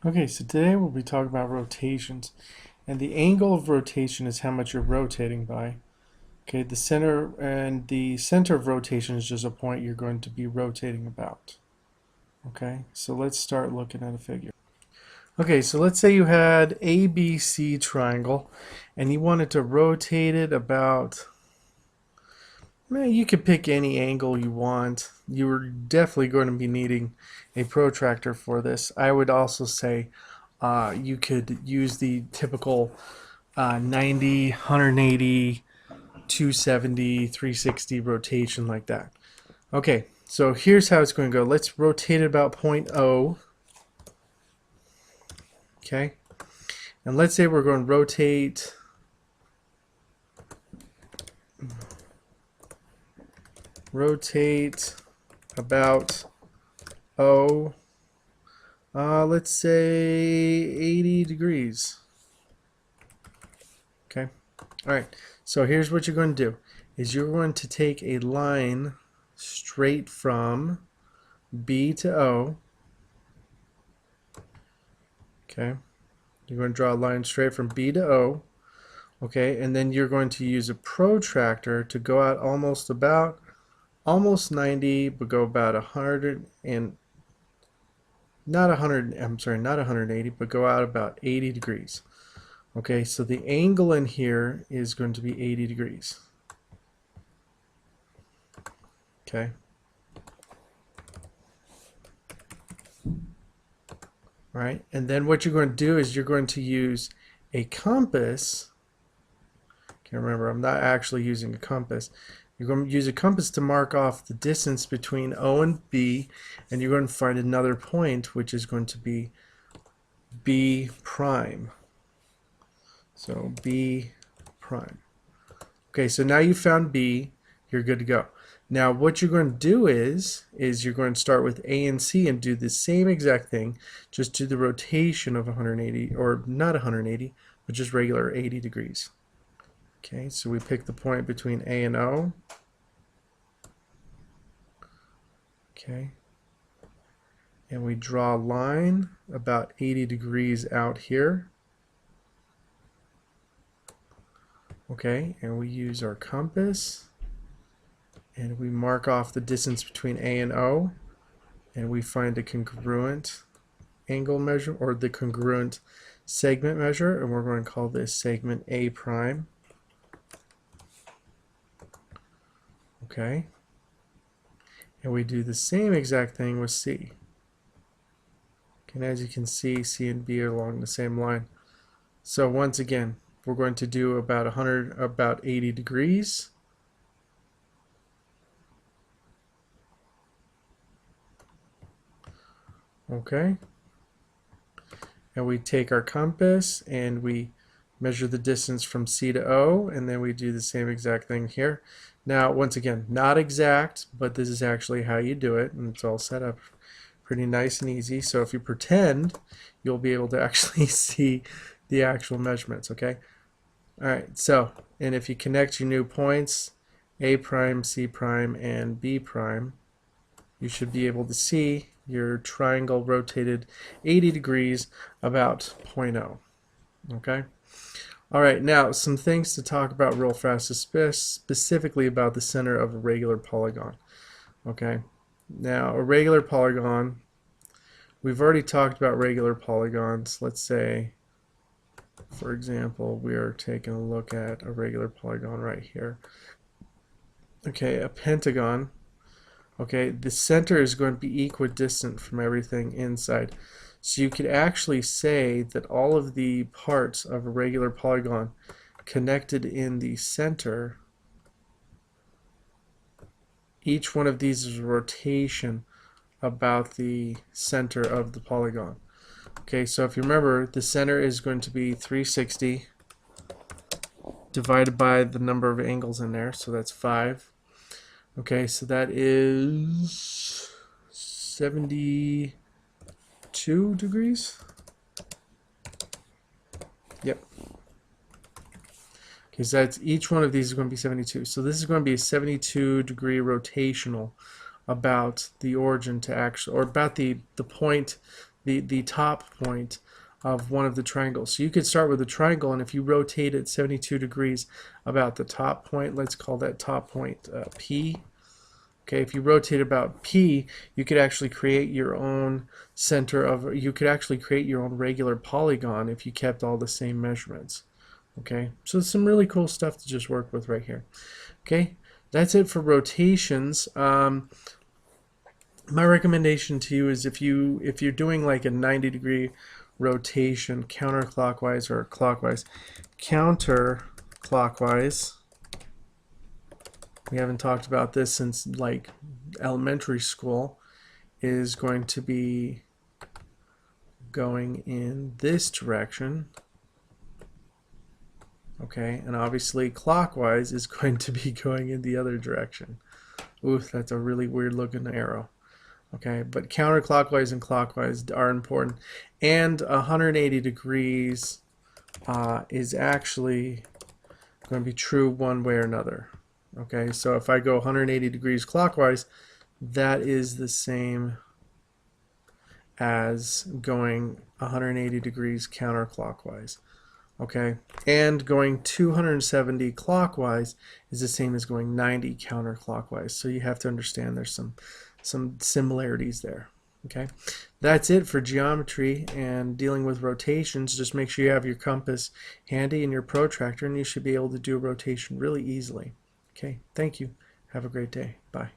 Okay, so today we'll be talking about rotations. And the angle of rotation is how much you're rotating by. Okay, the center of rotation is just a point you're going to be rotating about. Okay, so let's start looking at a figure. Okay, so let's say you had ABC triangle and you wanted to rotate it about, you could pick any angle you want. You are definitely going to be needing a protractor for this. I would also say you could use the typical 90, 180, 270, 360 rotation like that. Okay, so here's how it's going to go. Let's rotate it about point O. Okay, and let's say we're going to rotate about O, let's say 80 degrees. Okay, all right, so here's what you're going to do is you're going to take a line straight from B to O. Okay, you're going to draw a line straight from B to O. Okay, and then you're going to use a protractor to go out almost 90, but go about 100 and not 100, I'm sorry, not 180, but go out about 80 degrees. Okay, so the angle in here is going to be 80 degrees. Okay. All right, and then what you're going to do is you're going to use a compass. Okay, remember, I'm not actually using a compass. You're going to use a compass to mark off the distance between O and B, and you're going to find another point, which is going to be B prime. So B prime. Okay, so now you found B, you're good to go. Now what you're going to do is you're going to start with A and C and do the same exact thing, just do the rotation of 180, or not 180, but just regular 80 degrees. Okay, so we pick the point between A and O. Okay, and we draw a line about 80 degrees out here. Okay, and we use our compass and we mark off the distance between A and O, and we find a congruent angle measure, or the congruent segment measure, and we're going to call this segment A prime. Okay, and we do the same exact thing with C. And as you can see, C and B are along the same line. So once again, we're going to do about 80 degrees. Okay, and we take our compass and we measure the distance from C to O, and then we do the same exact thing here. Now, once again, not exact, but this is actually how you do it, and it's all set up pretty nice and easy. So if you pretend, you'll be able to actually see the actual measurements, okay? All right, so, and if you connect your new points, A prime, C prime, and B prime, you should be able to see your triangle rotated 80 degrees about point O. Okay? All right, now some things to talk about real fast, specifically about the center of a regular polygon. Okay? Now, a regular polygon, we've already talked about regular polygons. Let's say, for example, we are taking a look at a regular polygon right here. Okay, a pentagon. Okay, the center is going to be equidistant from everything inside. So you could actually say that all of the parts of a regular polygon connected in the center, each one of these is a rotation about the center of the polygon. Okay, so if you remember, the center is going to be 360 divided by the number of angles in there, so that's 5. Okay, so that is 72 degrees. Yep. Okay, so that's, each one of these is going to be 72. So this is going to be a 72-degree rotational about the origin to actually, or about the point the top point of one of the triangles. So you could start with a triangle, and if you rotate it 72 degrees about the top point, let's call that top point P. Okay, if you rotate about P, you could actually create your own center of, you could actually create your own regular polygon if you kept all the same measurements. Okay, so it's some really cool stuff to just work with right here. Okay, that's it for rotations. My recommendation to you is if you're doing like a 90-degree rotation counterclockwise or clockwise, counterclockwise, we haven't talked about this since like elementary school, is going to be going in this direction. Okay, and obviously clockwise is going to be going in the other direction. Ooh, that's a really weird looking arrow. Okay, but counterclockwise and clockwise are important. And 180 degrees is actually going to be true one way or another. Okay, so if I go 180 degrees clockwise, that is the same as going 180 degrees counterclockwise. Okay, and going 270 clockwise is the same as going 90 counterclockwise. So you have to understand there's some similarities there. Okay, that's it for geometry and dealing with rotations. Just make sure you have your compass handy and your protractor, and you should be able to do a rotation really easily. Okay, thank you. Have a great day. Bye.